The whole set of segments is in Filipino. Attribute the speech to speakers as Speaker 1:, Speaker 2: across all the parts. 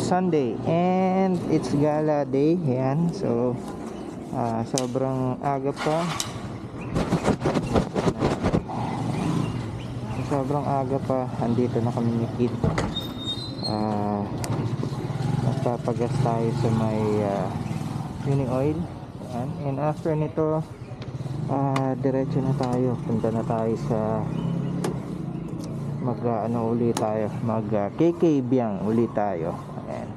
Speaker 1: Sunday and it's gala day. Yan. So sobrang aga pa. Sobrang aga pa. Andito na kami ni Kid. Magpapagas tayo sa may uni oil. Yan. And after nito diretso na tayo. Punta na tayo sa mag uli tayo. Mag KK Biang uli tayo. Ayan.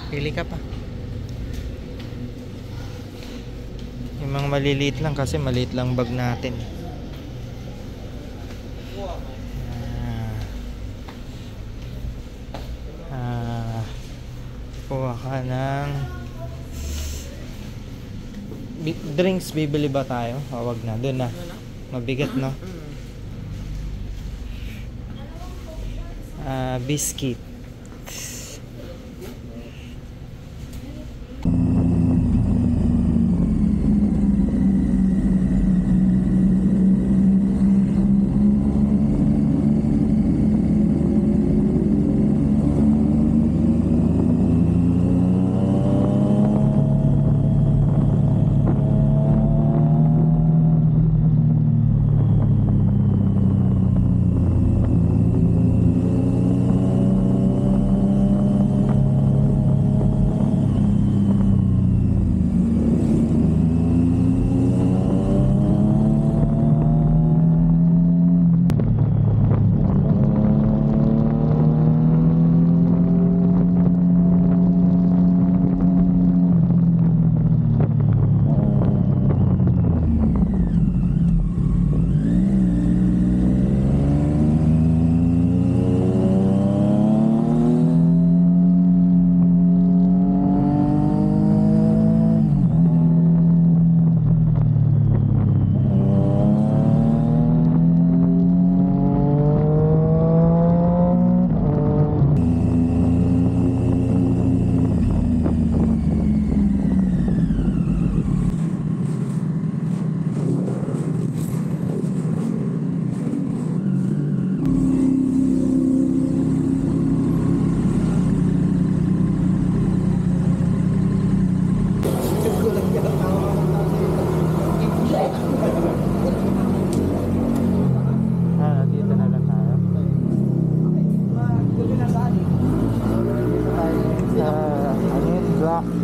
Speaker 1: Pili ka pa. Yung mga maliliit lang kasi maliit lang bag natin. Kuha ka ng drinks. Bibili ba tayo? Wag na, doon na. Mabigat, no? Biscuit.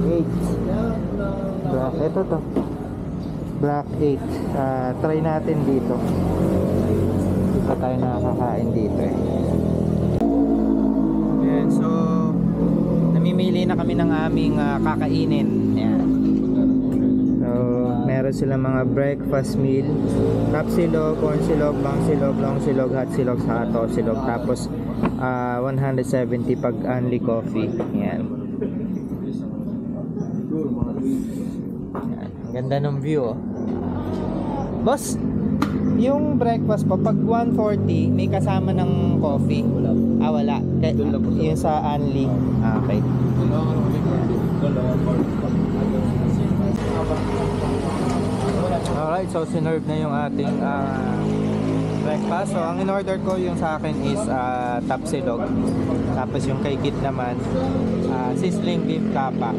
Speaker 1: Black, ito to. Black 8. Try natin dito. Hindi pa tayo nakakain dito eh. Ayan, so namimili na kami ng aming kakainin. Ayan. So meron silang mga breakfast meal. Tapsilog, corn silog, bang silog, long silog, hot silog, saka to silog. Tapos 170 pag only coffee. Ayan. Ayan. Ang ganda ng view oh. Boss, yung breakfast pa pag 140 may kasama ng coffee? Wala. Yung sa only. Okay. Alright, so sinerve na yung ating breakfast. So ang in-order ko yung sa akin is tapsilog. Tapos yung kay Kit naman sizzling beef tapa.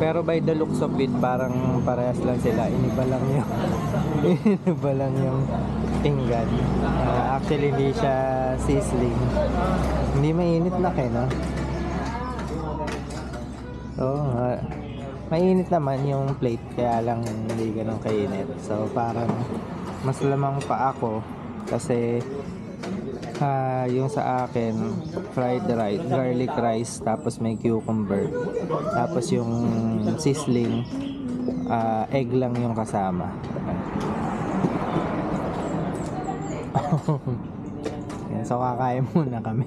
Speaker 1: Pero by the looks of it, parang parehas lang sila. Iniba lang yung pinggan. Actually, hindi siya sizzling. Hindi mainit na kayo, no? Oo, mainit naman yung plate, kaya lang hindi ganun kainit. So, parang mas lamang pa ako kasi yung sa akin fried rice, garlic rice, tapos may cucumber, tapos yung sizzling egg lang yung kasama. Yan, so kakain muna kami.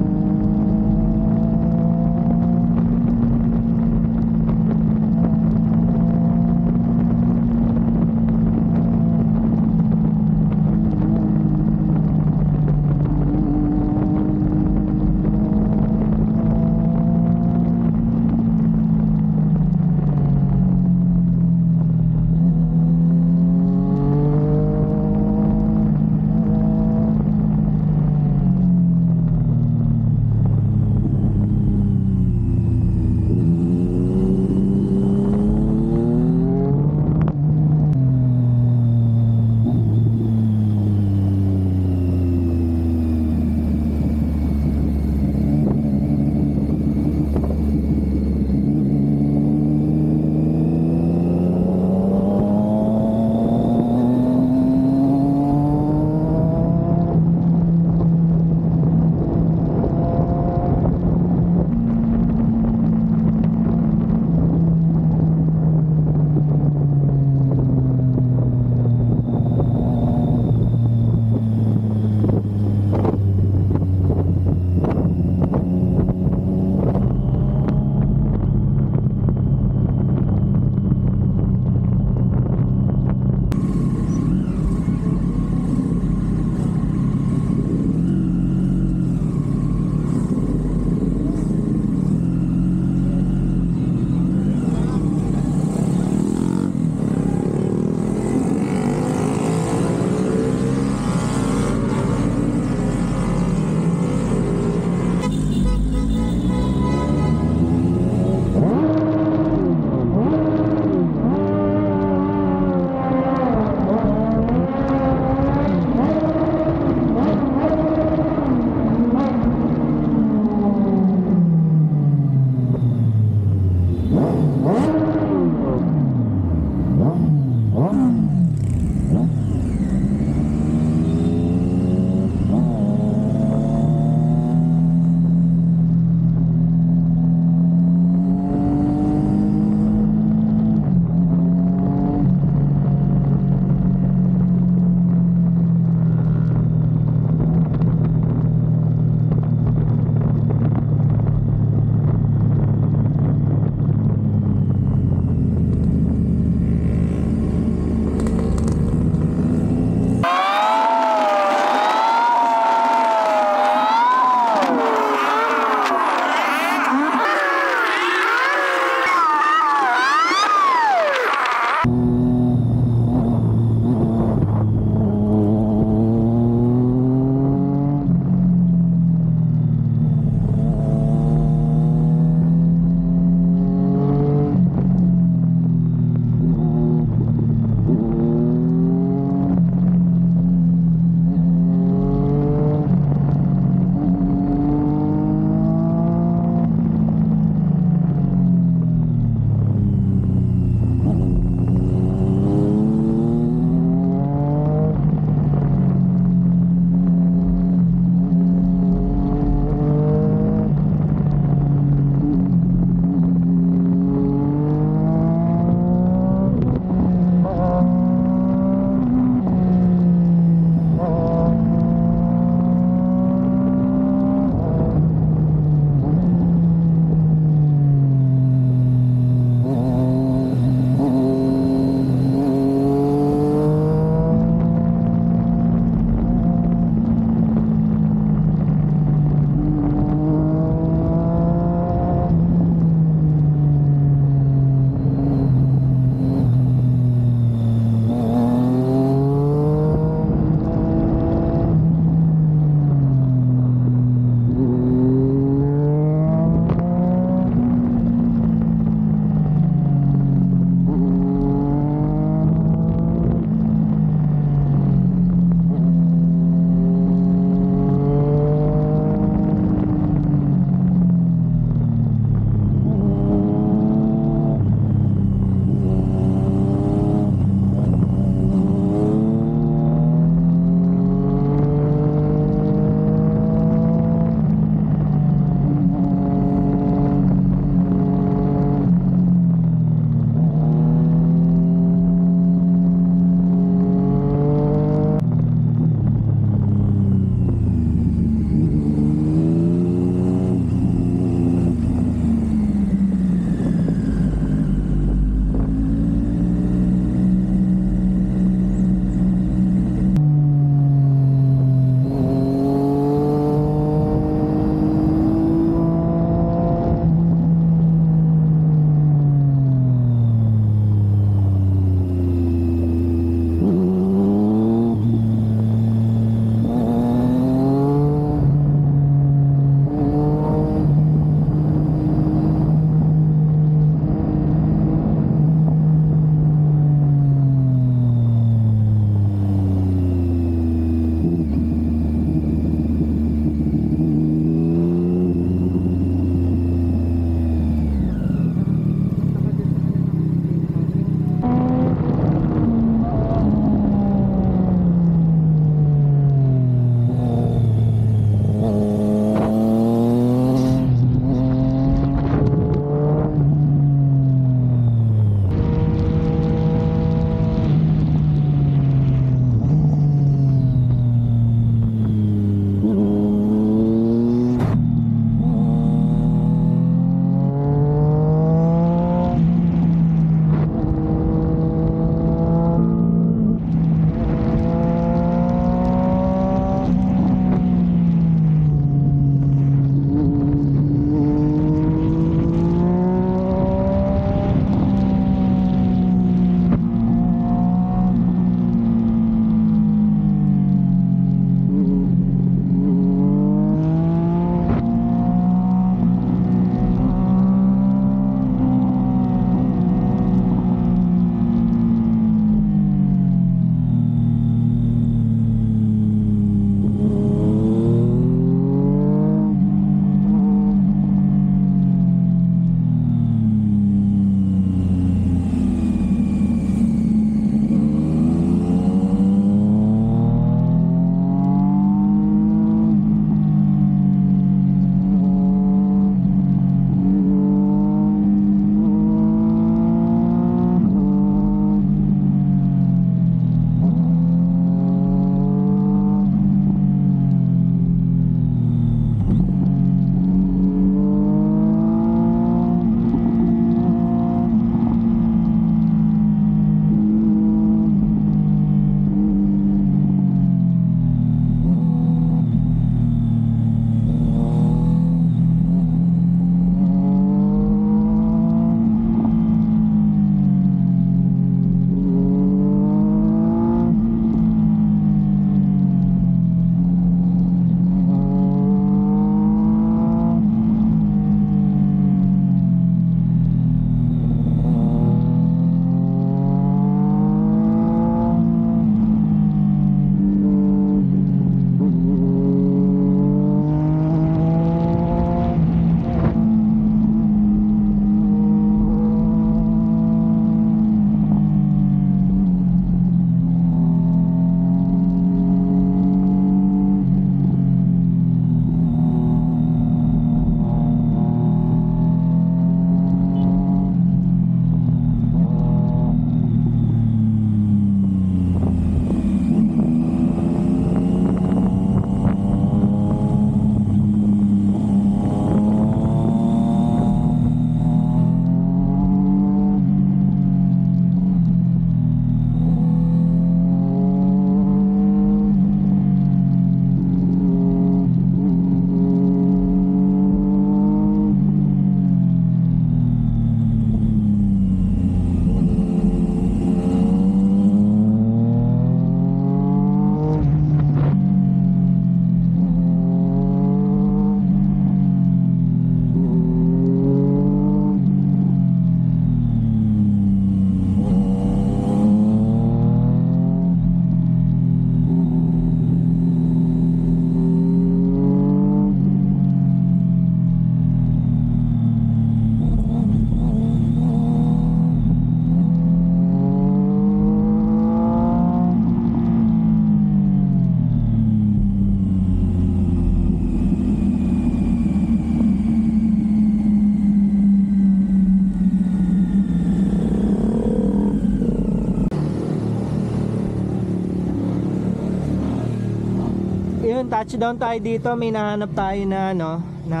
Speaker 1: touchdown tayo dito, may nahanap tayo na ano, na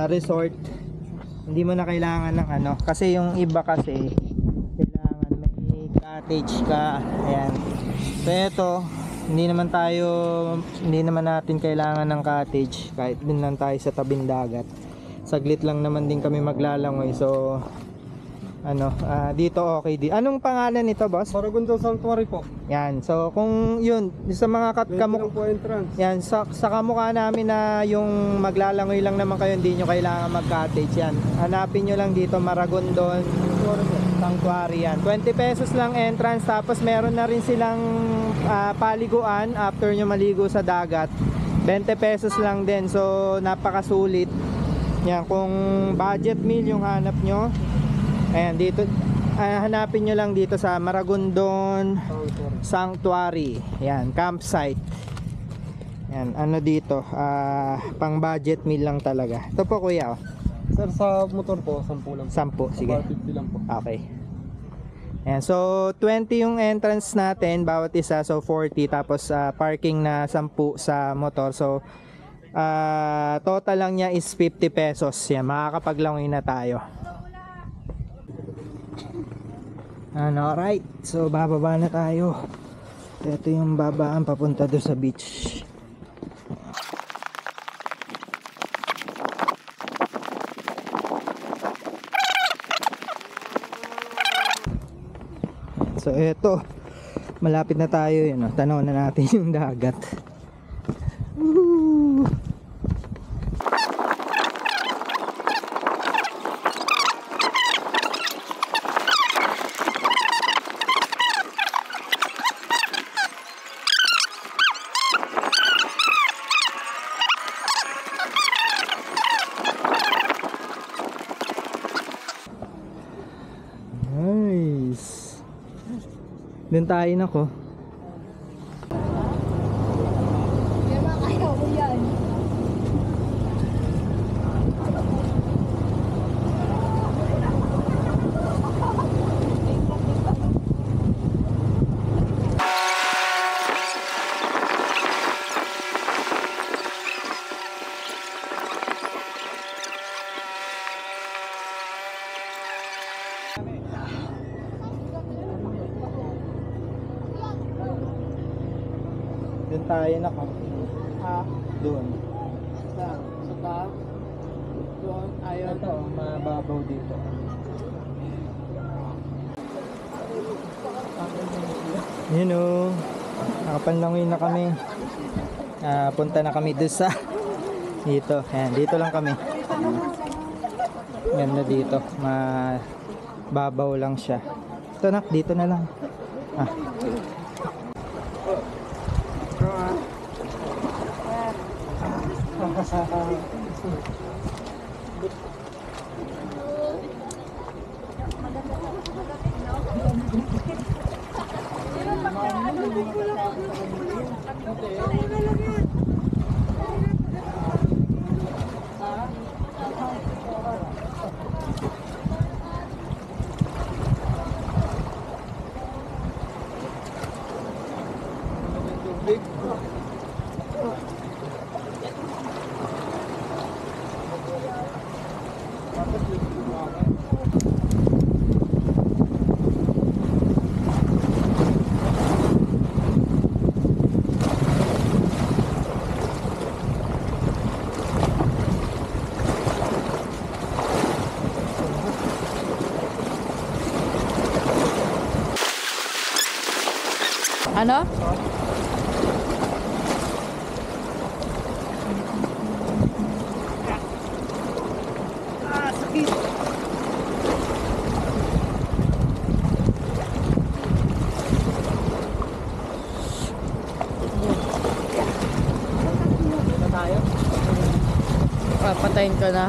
Speaker 1: resort. Hindi mo na kailangan ng ano, kasi yung iba kasi kailangan may cottage ka. Ayan. So ito, hindi naman natin kailangan ng cottage, kahit din lang tayo sa tabing dagat. Saglit lang naman din kami maglalangoy. So ano, dito okay din. Anong pangalan nito, boss?
Speaker 2: Maragundo Sanctuary po.
Speaker 1: Yan. So kung yun, sa mga
Speaker 2: Kamukha po entrance.
Speaker 1: yan, sa kamukha namin na yung maglalangoy lang naman kayo, hindi nyo kailangan mag-cottage yan. Hanapin nyo lang dito, Maragondon Sanctuary yan. 20 pesos lang entrance, tapos meron na rin silang paliguan after nyo maligo sa dagat. 20 pesos lang din. So napakasulit. Yan, kung budget meal yung hanap nyo, ayan, dito hanapin nyo lang dito sa Maragondon Sanctuary. Yan, campsite. Yan, ano dito, pang budget meal lang talaga. Ito po, kuya, oh.
Speaker 2: Sir, sa motor po, 10 lang.
Speaker 1: 10, sige.
Speaker 2: 50 lang po.
Speaker 1: Okay. Ayan, so 20 yung entrance natin bawat isa, so 40, tapos parking na 10 sa motor. So total lang niya is 50 pesos. Yan, makakapaglangoy na tayo. Ano, right. So bababa na tayo. Ito yung babaan papunta doon sa beach. So ito, malapit na tayo yun, oh. Tanaw na natin yung dagat. Woo! Nice. Doon tayo na ko.
Speaker 3: Kaya ko yan.
Speaker 1: Doon tayo na ko. Doon.
Speaker 2: Sa taas. Doon.
Speaker 1: Ayaw to, mababaw dito. Yun o. Nakapanlangoy na kami. Punta na kami doon sa dito. Ayan, dito lang kami. Ganda dito. Mababaw lang siya. Ito nak, dito na lang.
Speaker 3: Ano? Patayin ko na.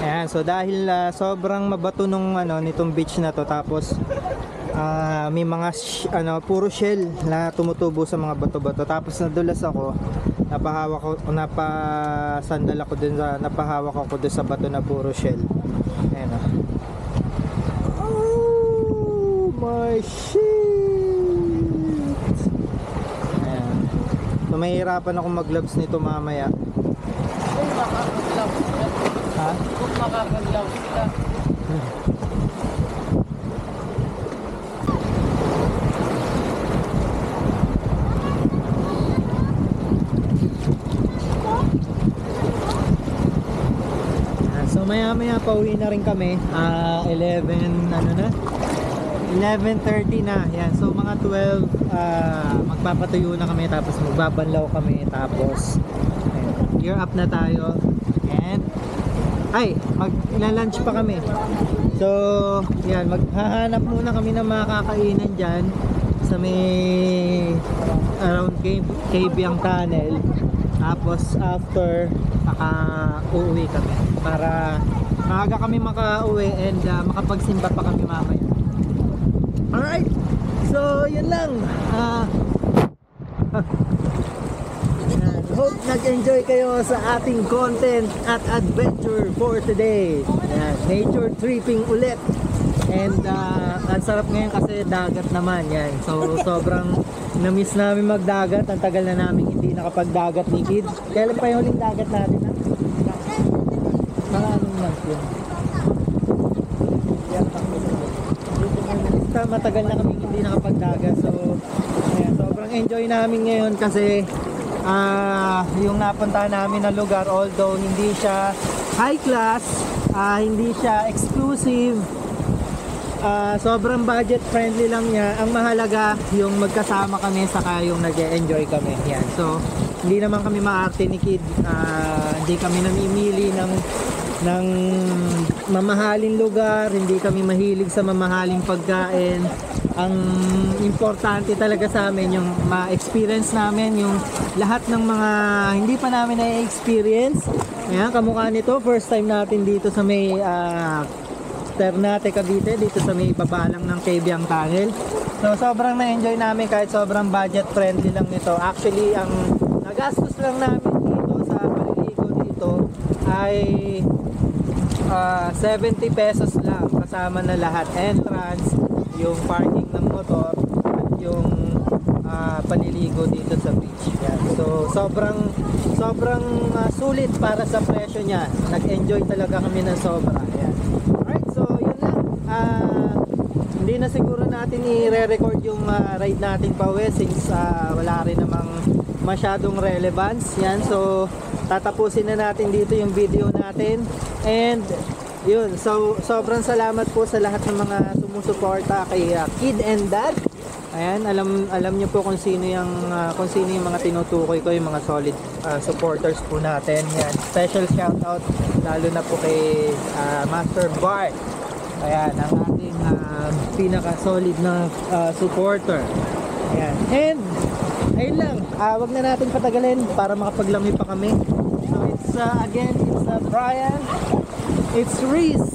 Speaker 1: Ayan, so dahil sobrang mabato nung nitong beach na to, tapos may mga puro shell na tumutubo sa mga bato-bato, tapos nadulas ako, napasandal ako dun sa, napahawak ako dun sa bato na puro shell. Ayan, oh my shit. Ayan, so mahihirapan ako mag-gloves nito mamaya. Ha?
Speaker 2: Kung makakaglaw sila.
Speaker 1: So maya pauwi na rin kami. 11:30 na. Yan. So mga 12 magpapatuyo na kami, tapos magbabanlaw kami, tapos gear up na tayo. And magla-lunch pa kami. So, yan, maghahanap muna kami ng mga kakainan dyan sa may around Kabyang Tunnel. Tapos after, uuwi kami para maaga kami makauwi and makapagsimba pa kami mamaya. Alright, so yun lang. Hope nag-enjoy kayo sa ating content at adventure for today. Ayan, nature tripping ulit. And ang sarap ngayon kasi dagat naman yan. So sobrang na-miss namin magdagat. Ang tagal na namin hindi nakapagdagat ni Kid. Kailan pa yung huling dagat natin? Maraming months yun. Matagal na kami hindi nakapagdagat. So ayan, sobrang enjoy namin ngayon kasi yung napunta namin na lugar, although hindi siya high class, hindi siya exclusive, sobrang budget friendly lang niya. Ang mahalaga yung magkasama kami, saka yung nag-enjoy kami. Yan. So hindi naman kami maarte ni Kid, hindi kami namimili ng mamahaling lugar, hindi kami mahilig sa mamahaling pagkain. Ang importante talaga sa amin yung ma-experience namin yung lahat ng mga hindi pa namin na-experience. Ayan, kamukha nito, first time natin dito sa may Ternate, Cavite, dito sa may babalang ng Kabyang Tunnel. So sobrang na-enjoy namin kahit sobrang budget friendly lang nito. Actually, ang nagastos lang namin dito sa paliligo dito ay 70 pesos lang, kasama na lahat, entrance, yung parking ng motor, at yung paliligo dito sa beach. Yan. So sobrang sulit para sa presyo niya. Nag-enjoy talaga kami ng sobra. Yan. Alright, so yun lang. Hindi na siguro natin i-re-record yung ride natin pa uwi since wala rin namang masyadong relevance. Yan, so tatapusin na natin dito yung video natin. And yun, so sobrang salamat po sa lahat ng mga sumusuporta kay Kid and Dad. Ayan, alam niyo po kung sino yung mga tinutukoy ko, yung mga solid supporters po natin. Yan, special shout out lalo na po kay Master Bart. Ayan, ang ating pinaka solid na supporter. Ayan. And ayun lang, wag na natin patagalin para makapaglamay pa kami. So it's again, it's Brian, it's Reese,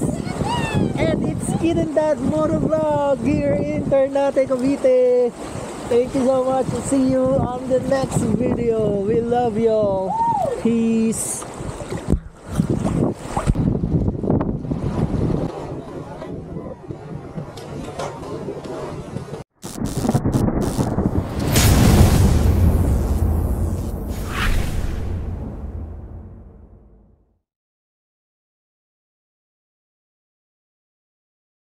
Speaker 1: and it's Kid and Dad Motovlog here in Ternate, Cavite. Thank you so much. See you on the next video. We love you all. Peace.